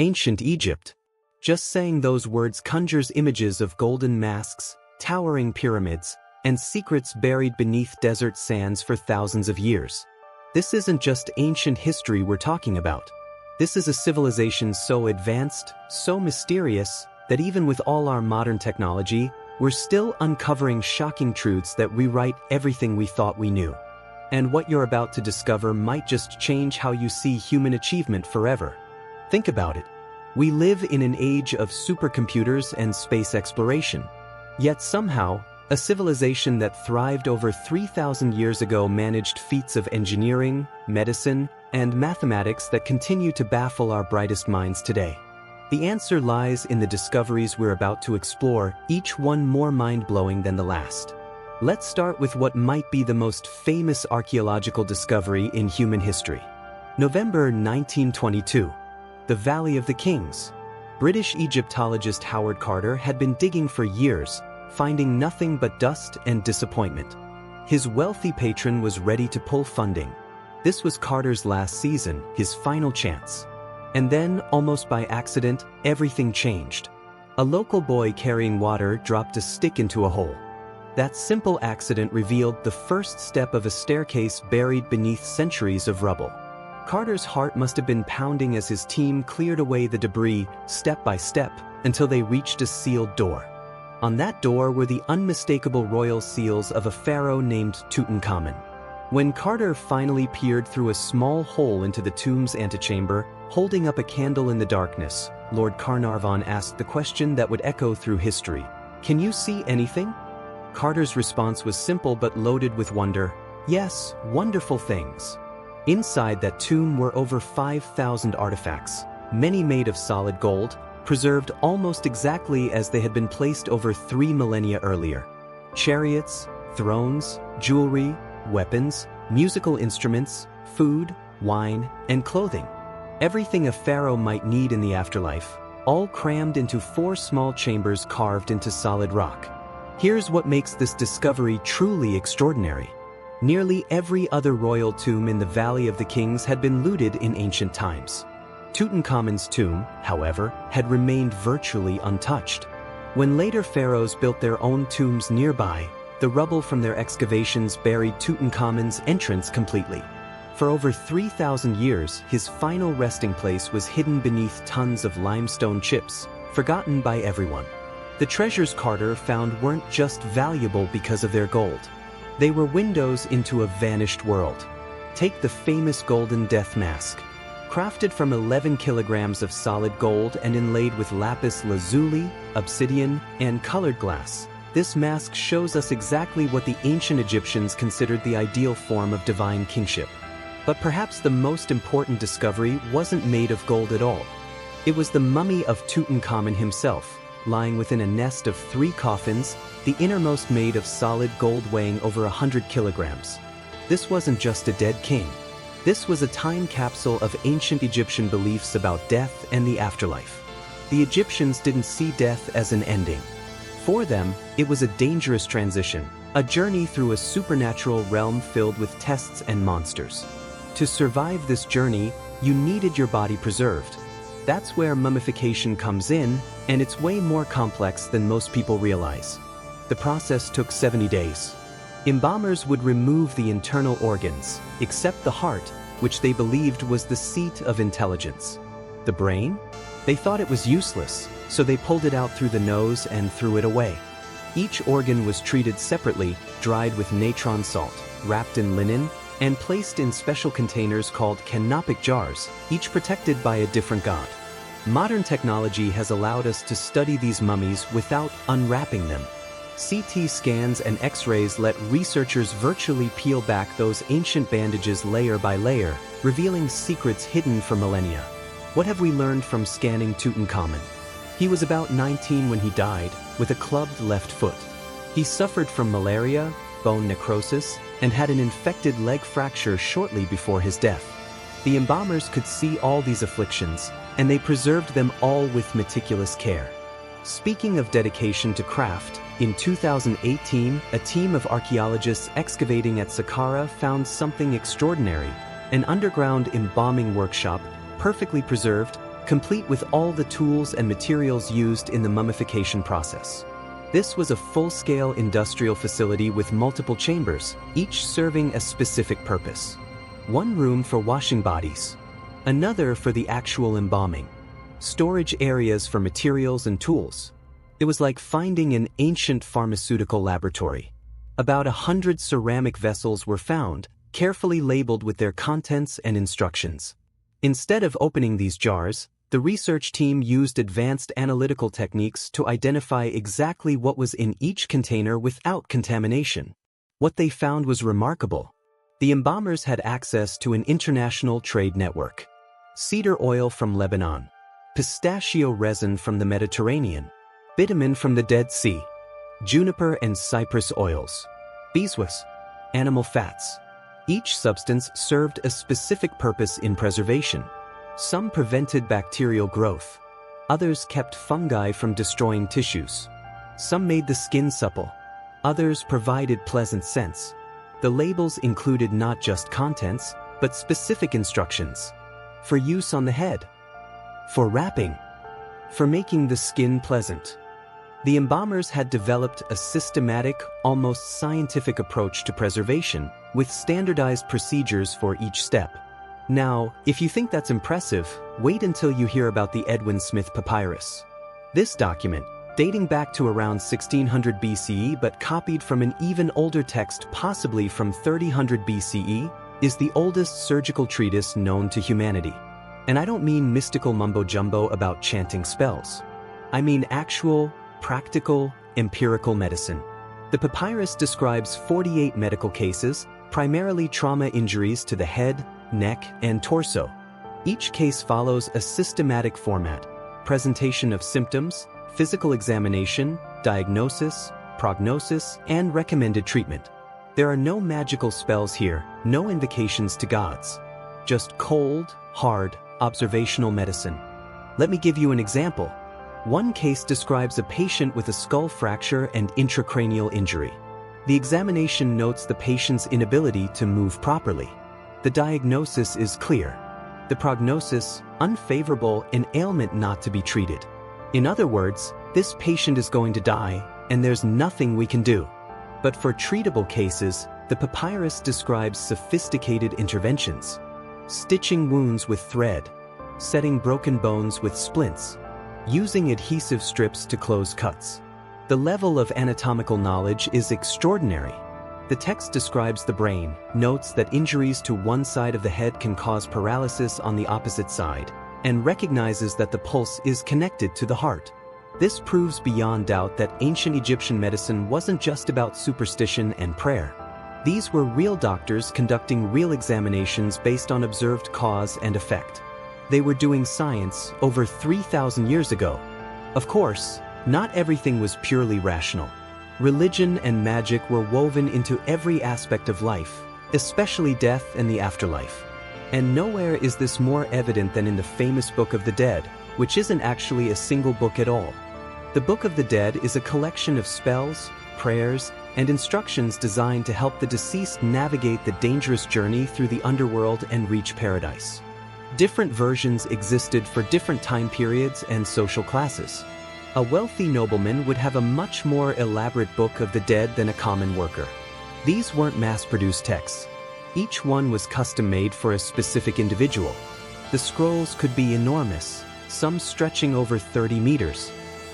Ancient Egypt. Just saying those words conjures images of golden masks, towering pyramids, and secrets buried beneath desert sands for thousands of years. This isn't just ancient history we're talking about. This is a civilization so advanced, so mysterious, that even with all our modern technology, we're still uncovering shocking truths that rewrite everything we thought we knew. And what you're about to discover might just change how you see human achievement forever. Think about it. We live in an age of supercomputers and space exploration. Yet somehow, a civilization that thrived over 3,000 years ago managed feats of engineering, medicine, and mathematics that continue to baffle our brightest minds today. The answer lies in the discoveries we're about to explore, each one more mind-blowing than the last. Let's start with what might be the most famous archaeological discovery in human history. November 1922. The Valley of the Kings. British Egyptologist Howard Carter had been digging for years, finding nothing but dust and disappointment. His wealthy patron was ready to pull funding. This was Carter's last season, his final chance. And then, almost by accident, everything changed. A local boy carrying water dropped a stick into a hole. That simple accident revealed the first step of a staircase buried beneath centuries of rubble. Carter's heart must have been pounding as his team cleared away the debris, step by step, until they reached a sealed door. On that door were the unmistakable royal seals of a pharaoh named Tutankhamun. When Carter finally peered through a small hole into the tomb's antechamber, holding up a candle in the darkness, Lord Carnarvon asked the question that would echo through history. "Can you see anything?" Carter's response was simple but loaded with wonder. "Yes, wonderful things." Inside that tomb were over 5,000 artifacts, many made of solid gold, preserved almost exactly as they had been placed over 3 millennia earlier. Chariots, thrones, jewelry, weapons, musical instruments, food, wine, and clothing. Everything a pharaoh might need in the afterlife, all crammed into 4 small chambers carved into solid rock. Here's what makes this discovery truly extraordinary. Nearly every other royal tomb in the Valley of the Kings had been looted in ancient times. Tutankhamun's tomb, however, had remained virtually untouched. When later pharaohs built their own tombs nearby, the rubble from their excavations buried Tutankhamun's entrance completely. For over 3,000 years, his final resting place was hidden beneath tons of limestone chips, forgotten by everyone. The treasures Carter found weren't just valuable because of their gold. They were windows into a vanished world. Take the famous Golden Death Mask. Crafted from 11 kilograms of solid gold and inlaid with lapis lazuli, obsidian, and colored glass, this mask shows us exactly what the ancient Egyptians considered the ideal form of divine kingship. But perhaps the most important discovery wasn't made of gold at all. It was the mummy of Tutankhamun himself, lying within a nest of 3 coffins, the innermost made of solid gold weighing over 100 kilograms. This wasn't just a dead king. This was a time capsule of ancient Egyptian beliefs about death and the afterlife. The Egyptians didn't see death as an ending. For them, it was a dangerous transition, a journey through a supernatural realm filled with tests and monsters. To survive this journey, you needed your body preserved. That's where mummification comes in, and it's way more complex than most people realize. The process took 70 days. Embalmers would remove the internal organs, except the heart, which they believed was the seat of intelligence. The brain? They thought it was useless, so they pulled it out through the nose and threw it away. Each organ was treated separately, dried with natron salt, wrapped in linen, and placed in special containers called canopic jars, each protected by a different god. Modern technology has allowed us to study these mummies without unwrapping them. CT scans and X-rays let researchers virtually peel back those ancient bandages layer by layer, revealing secrets hidden for millennia. What have we learned from scanning Tutankhamun? He was about 19 when he died, with a clubbed left foot. He suffered from malaria, bone necrosis, and had an infected leg fracture shortly before his death. The embalmers could see all these afflictions, and they preserved them all with meticulous care. Speaking of dedication to craft, in 2018, a team of archaeologists excavating at Saqqara found something extraordinary: an underground embalming workshop, perfectly preserved, complete with all the tools and materials used in the mummification process. This was a full-scale industrial facility with multiple chambers, each serving a specific purpose. One room for washing bodies, another for the actual embalming, storage areas for materials and tools. It was like finding an ancient pharmaceutical laboratory. About 100 ceramic vessels were found, carefully labeled with their contents and instructions. Instead of opening these jars, the research team used advanced analytical techniques to identify exactly what was in each container without contamination. What they found was remarkable. The embalmers had access to an international trade network. Cedar oil from Lebanon, pistachio resin from the Mediterranean, bitumen from the Dead Sea, juniper and cypress oils, beeswax, animal fats. Each substance served a specific purpose in preservation. Some prevented bacterial growth. Others kept fungi from destroying tissues. Some made the skin supple. Others provided pleasant scents. The labels included not just contents, but specific instructions. For use on the head. For wrapping. For making the skin pleasant. The embalmers had developed a systematic, almost scientific approach to preservation, with standardized procedures for each step. Now, if you think that's impressive, wait until you hear about the Edwin Smith Papyrus. This document, dating back to around 1600 BCE but copied from an even older text possibly from 3000 BCE, is the oldest surgical treatise known to humanity. And I don't mean mystical mumbo-jumbo about chanting spells. I mean actual, practical, empirical medicine. The papyrus describes 48 medical cases, primarily trauma injuries to the head, neck, and torso. Each case follows a systematic format: presentation of symptoms, physical examination, diagnosis, prognosis, and recommended treatment. There are no magical spells here, no invocations to gods. Just cold, hard, observational medicine. Let me give you an example. One case describes a patient with a skull fracture and intracranial injury. The examination notes the patient's inability to move properly. The diagnosis is clear. The prognosis, unfavorable, an ailment not to be treated. In other words, this patient is going to die, and there's nothing we can do. But for treatable cases, the papyrus describes sophisticated interventions. Stitching wounds with thread, setting broken bones with splints, using adhesive strips to close cuts. The level of anatomical knowledge is extraordinary. The text describes the brain, notes that injuries to one side of the head can cause paralysis on the opposite side, and recognizes that the pulse is connected to the heart. This proves beyond doubt that ancient Egyptian medicine wasn't just about superstition and prayer. These were real doctors conducting real examinations based on observed cause and effect. They were doing science over 3,000 years ago. Of course, not everything was purely rational. Religion and magic were woven into every aspect of life, especially death and the afterlife. And nowhere is this more evident than in the famous Book of the Dead, which isn't actually a single book at all. The Book of the Dead is a collection of spells, prayers, and instructions designed to help the deceased navigate the dangerous journey through the underworld and reach paradise. Different versions existed for different time periods and social classes. A wealthy nobleman would have a much more elaborate Book of the Dead than a common worker. These weren't mass-produced texts. Each one was custom-made for a specific individual. The scrolls could be enormous, some stretching over 30 meters.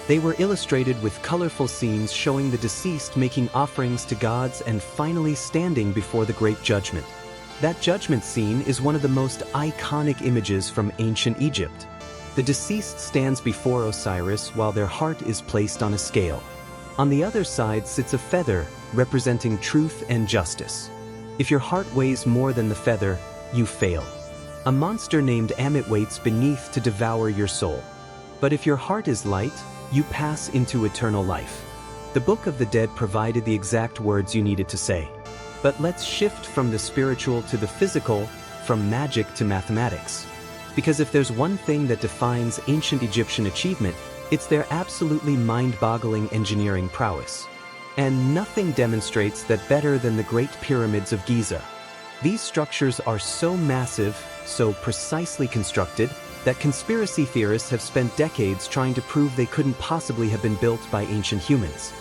They were illustrated with colorful scenes showing the deceased making offerings to gods and finally standing before the Great Judgment. That judgment scene is one of the most iconic images from ancient Egypt. The deceased stands before Osiris while their heart is placed on a scale. On the other side sits a feather, representing truth and justice. If your heart weighs more than the feather, you fail. A monster named Ammit waits beneath to devour your soul. But if your heart is light, you pass into eternal life. The Book of the Dead provided the exact words you needed to say. But let's shift from the spiritual to the physical, from magic to mathematics. Because if there's one thing that defines ancient Egyptian achievement, it's their absolutely mind-boggling engineering prowess. And nothing demonstrates that better than the Great Pyramids of Giza. These structures are so massive, so precisely constructed, that conspiracy theorists have spent decades trying to prove they couldn't possibly have been built by ancient humans.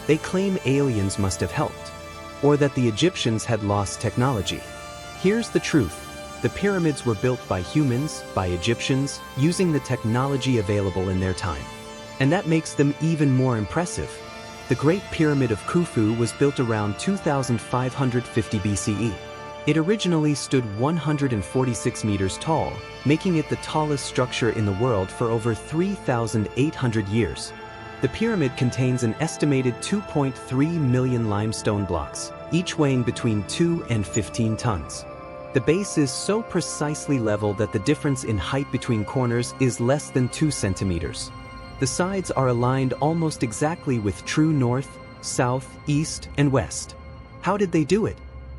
They claim aliens must have helped, or that the Egyptians had lost technology. Here's the truth. The pyramids were built by humans, by Egyptians, using the technology available in their time. And that makes them even more impressive. The Great Pyramid of Khufu was built around 2550 BCE. It originally stood 146 meters tall, making it the tallest structure in the world for over 3,800 years. The pyramid contains an estimated 2.3 million limestone blocks, each weighing between 2 and 15 tons. The base is so precisely level that the difference in height between corners is less than 2 centimeters. The sides are aligned almost exactly with true north, south, east, and west. How did they do it?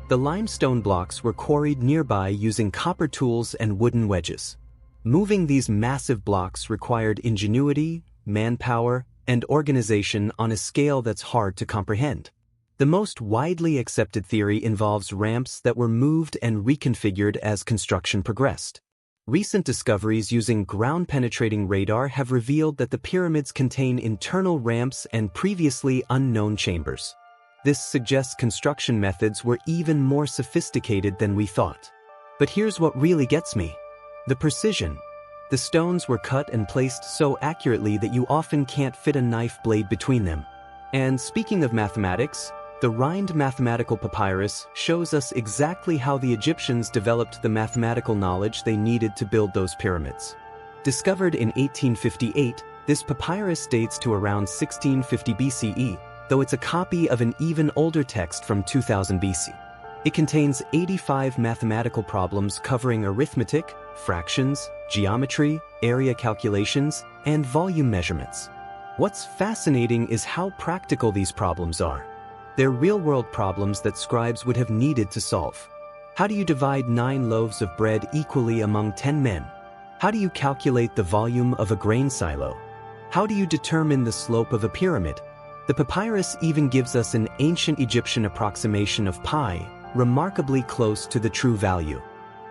The limestone blocks were quarried nearby using copper tools and wooden wedges. Moving these massive blocks required ingenuity, manpower, and organization on a scale that's hard to comprehend. The most widely accepted theory involves ramps that were moved and reconfigured as construction progressed. Recent discoveries using ground-penetrating radar have revealed that the pyramids contain internal ramps and previously unknown chambers. This suggests construction methods were even more sophisticated than we thought. But here's what really gets me: the precision. The stones were cut and placed so accurately that you often can't fit a knife blade between them. And speaking of mathematics, the Rhind mathematical papyrus shows us exactly how the Egyptians developed the mathematical knowledge they needed to build those pyramids. Discovered in 1858, this papyrus dates to around 1650 BCE, though it's a copy of an even older text from 2000 BC. It contains 85 mathematical problems covering arithmetic, fractions, geometry, area calculations, and volume measurements. What's fascinating is how practical these problems are. They're real-world problems that scribes would have needed to solve. How do you divide 9 loaves of bread equally among 10 men? How do you calculate the volume of a grain silo? How do you determine the slope of a pyramid? The papyrus even gives us an ancient Egyptian approximation of pi, remarkably close to the true value.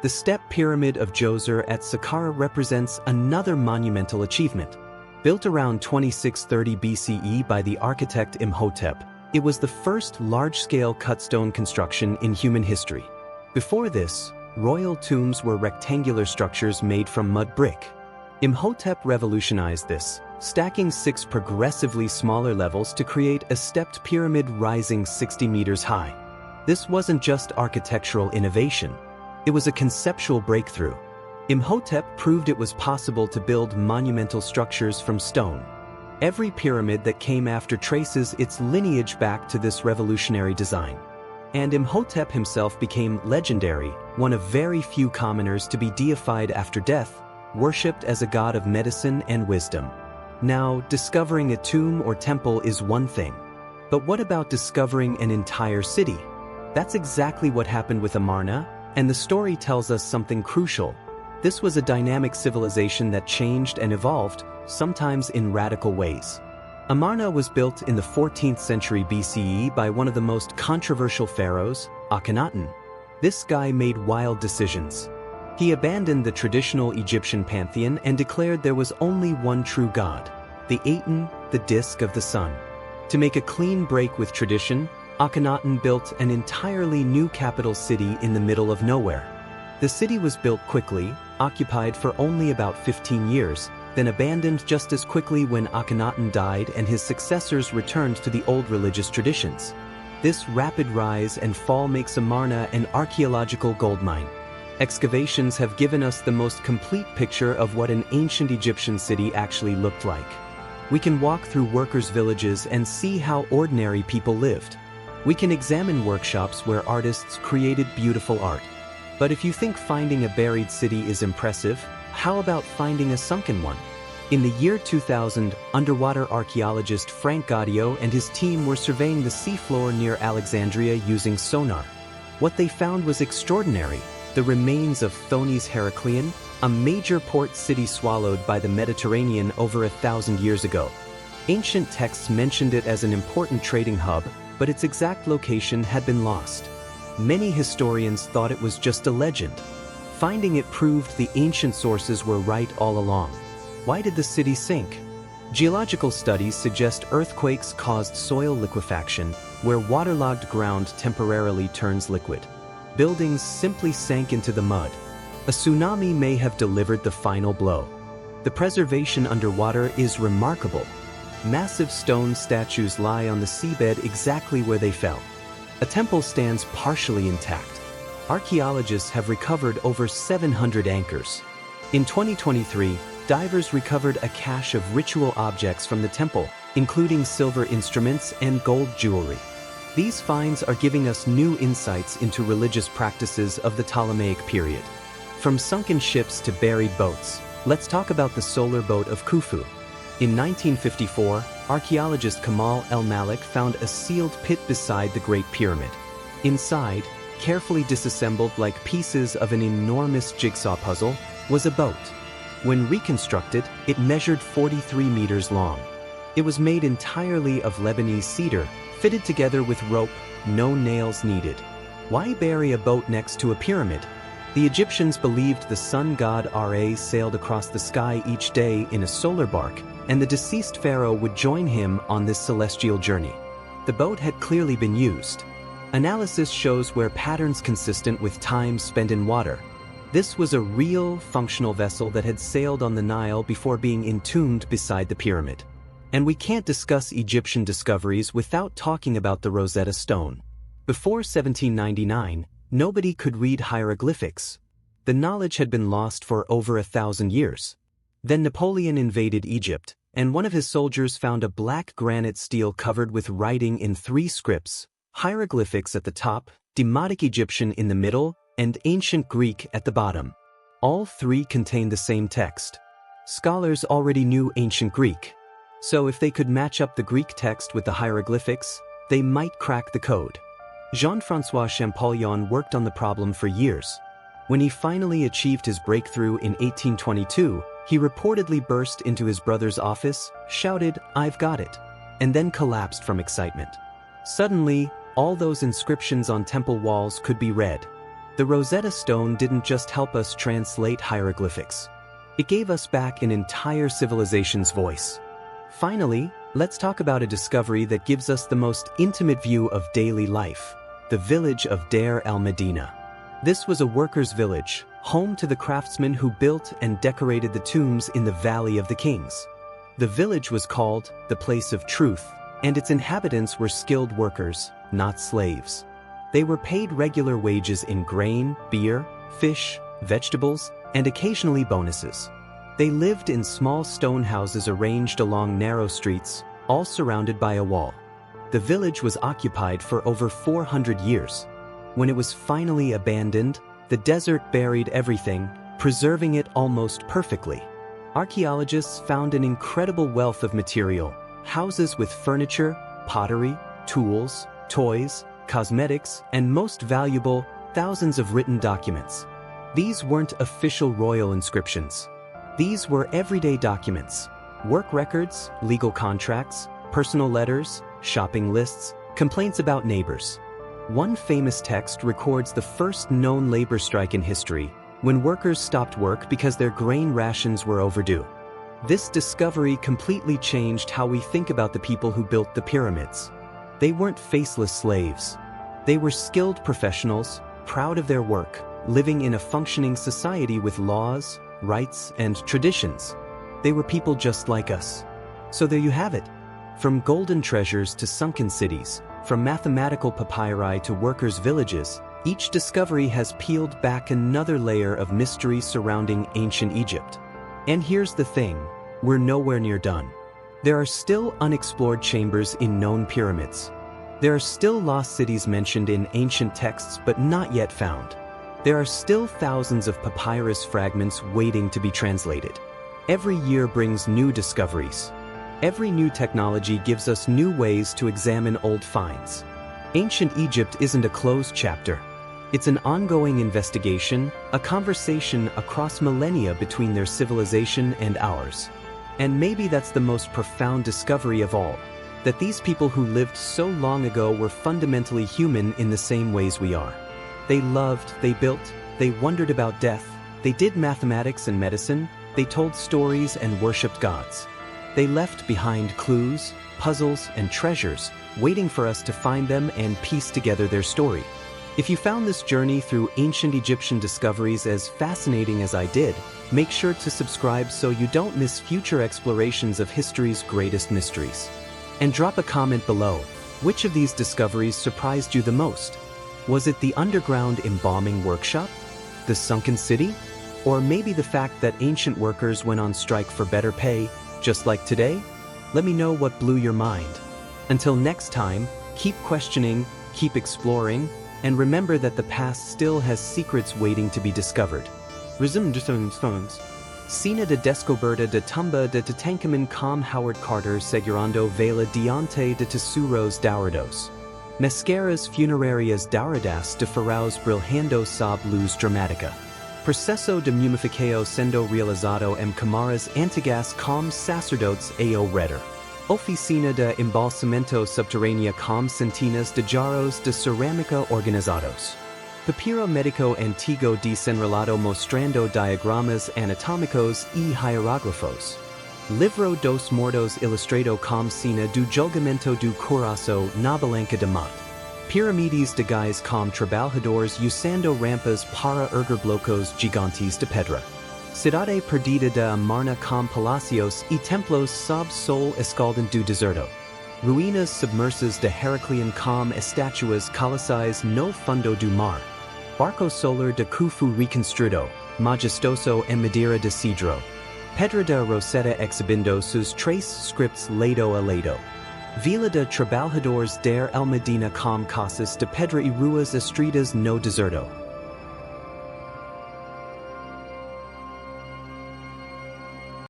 The step pyramid of Djoser at Saqqara represents another monumental achievement. Built around 2630 BCE by the architect Imhotep, it was the first large-scale cut-stone construction in human history. Before this, royal tombs were rectangular structures made from mud brick. Imhotep revolutionized this, stacking 6 progressively smaller levels to create a stepped pyramid rising 60 meters high. This wasn't just architectural innovation, it was a conceptual breakthrough. Imhotep proved it was possible to build monumental structures from stone. Every pyramid that came after traces its lineage back to this revolutionary design. And Imhotep himself became legendary, one of very few commoners to be deified after death, worshipped as a god of medicine and wisdom. Now, discovering a tomb or temple is one thing. But what about discovering an entire city? That's exactly what happened with Amarna, and the story tells us something crucial. This was a dynamic civilization that changed and evolved, sometimes in radical ways. Amarna was built in the 14th century BCE by one of the most controversial pharaohs, Akhenaten. This guy made wild decisions. He abandoned the traditional Egyptian pantheon and declared there was only one true god, the Aten, the disk of the sun. To make a clean break with tradition, Akhenaten built an entirely new capital city in the middle of nowhere. The city was built quickly, occupied for only about 15 years, then abandoned just as quickly when Akhenaten died and his successors returned to the old religious traditions. This rapid rise and fall makes Amarna an archaeological goldmine. Excavations have given us the most complete picture of what an ancient Egyptian city actually looked like. We can walk through workers' villages and see how ordinary people lived. We can examine workshops where artists created beautiful art. But if you think finding a buried city is impressive, how about finding a sunken one? In the year 2000, underwater archaeologist Frank Gaudio and his team were surveying the seafloor near Alexandria using sonar. What they found was extraordinary: the remains of Thonis Heracleion, a major port city swallowed by the Mediterranean over 1,000 years ago. Ancient texts mentioned it as an important trading hub, but its exact location had been lost. Many historians thought it was just a legend. Finding it proved the ancient sources were right all along. Why did the city sink? Geological studies suggest earthquakes caused soil liquefaction, where waterlogged ground temporarily turns liquid. Buildings simply sank into the mud. A tsunami may have delivered the final blow. The preservation underwater is remarkable. Massive stone statues lie on the seabed exactly where they fell. A temple stands partially intact. Archaeologists have recovered over 700 anchors. In 2023, divers recovered a cache of ritual objects from the temple, including silver instruments and gold jewelry. These finds are giving us new insights into religious practices of the Ptolemaic period. From sunken ships to buried boats, let's talk about the solar boat of Khufu. In 1954, archaeologist Kamal El-Malik found a sealed pit beside the Great Pyramid. Inside, carefully disassembled like pieces of an enormous jigsaw puzzle, was a boat. When reconstructed, it measured 43 meters long. It was made entirely of Lebanese cedar, fitted together with rope, no nails needed. Why bury a boat next to a pyramid? The Egyptians believed the sun god Ra sailed across the sky each day in a solar bark, and the deceased pharaoh would join him on this celestial journey. The boat had clearly been used. Analysis shows where patterns consistent with time spent in water. This was a real, functional vessel that had sailed on the Nile before being entombed beside the pyramid. And we can't discuss Egyptian discoveries without talking about the Rosetta Stone. Before 1799, nobody could read hieroglyphics. The knowledge had been lost for over 1,000 years. Then Napoleon invaded Egypt, and one of his soldiers found a black granite stele covered with writing in 3 scripts: hieroglyphics at the top, Demotic Egyptian in the middle, and ancient Greek at the bottom. All 3 contained the same text. Scholars already knew ancient Greek. So if they could match up the Greek text with the hieroglyphics, they might crack the code. Jean-François Champollion worked on the problem for years. When he finally achieved his breakthrough in 1822, he reportedly burst into his brother's office, shouted, "I've got it," and then collapsed from excitement. Suddenly, all those inscriptions on temple walls could be read. The Rosetta Stone didn't just help us translate hieroglyphics. It gave us back an entire civilization's voice. Finally, let's talk about a discovery that gives us the most intimate view of daily life: the village of Deir el-Medina. This was a workers' village, home to the craftsmen who built and decorated the tombs in the Valley of the Kings. The village was called the Place of Truth, and its inhabitants were skilled workers, not slaves. They were paid regular wages in grain, beer, fish, vegetables, and occasionally bonuses. They lived in small stone houses arranged along narrow streets, all surrounded by a wall. The village was occupied for over 400 years. When it was finally abandoned, the desert buried everything, preserving it almost perfectly. Archaeologists found an incredible wealth of material: houses with furniture, pottery, tools, toys, cosmetics, and most valuable, thousands of written documents. These weren't official royal inscriptions. These were everyday documents: work records, legal contracts, personal letters, shopping lists, complaints about neighbors. One famous text records the first known labor strike in history, when workers stopped work because their grain rations were overdue. This discovery completely changed how we think about the people who built the pyramids. They weren't faceless slaves. They were skilled professionals, proud of their work, living in a functioning society with laws, rights, and traditions. They were people just like us. So there you have it. From golden treasures to sunken cities, from mathematical papyri to workers' villages, each discovery has peeled back another layer of mystery surrounding ancient Egypt. And here's the thing, we're nowhere near done. There are still unexplored chambers in known pyramids. There are still lost cities mentioned in ancient texts but not yet found. There are still thousands of papyrus fragments waiting to be translated. Every year brings new discoveries. Every new technology gives us new ways to examine old finds. Ancient Egypt isn't a closed chapter. It's an ongoing investigation, a conversation across millennia between their civilization and ours. And maybe that's the most profound discovery of all, that these people who lived so long ago were fundamentally human in the same ways we are. They loved, they built, they wondered about death, They did mathematics and medicine, they told stories and worshipped gods. They left behind clues, puzzles, and treasures, waiting for us to find them and piece together their story. If you found this journey through ancient Egyptian discoveries as fascinating as I did, make sure to subscribe so you don't miss future explorations of history's greatest mysteries. And drop a comment below. Which of these discoveries surprised you the most? Was it the underground embalming workshop? The sunken city? Or maybe the fact that ancient workers went on strike for better pay, just like today? Let me know what blew your mind. Until next time, keep questioning, keep exploring, and remember that the past still has secrets waiting to be discovered. Sina de Descoberta de Tumba de Tutankhamun com Howard Carter Segurando Vela Diante de Tesouros Dourados. Mascaras funerarias douradas de pharaohs brilhando sob luz dramatica. Processo de mumificação sendo realizado em camaras antigas com sacerdotes ao redor. Oficina de embalsamento subterrânea com centenas de jarros de cerâmica organizados. Papiro médico antigo desenrolado mostrando diagramas anatómicos e hieróglifos. Livro dos Mortos ilustrado com cena do julgamento do coração na balanca de mate. Piramides de gás com trabalhadores usando rampas para erguer blocos gigantes de pedra. Cidade perdida de Amarna com palacios e templos sob sol escaldante do deserto. Ruínas submersas de Heracleon com estatuas colossais no fundo do mar. Barco solar de Khufu reconstruído, majestoso em madeira de cedro. Pedra de Rosetta exhibindo sus tres scripts lado a lado. Vila de Trabalhadores der Almedina com casas de pedra e ruas estritas no deserto.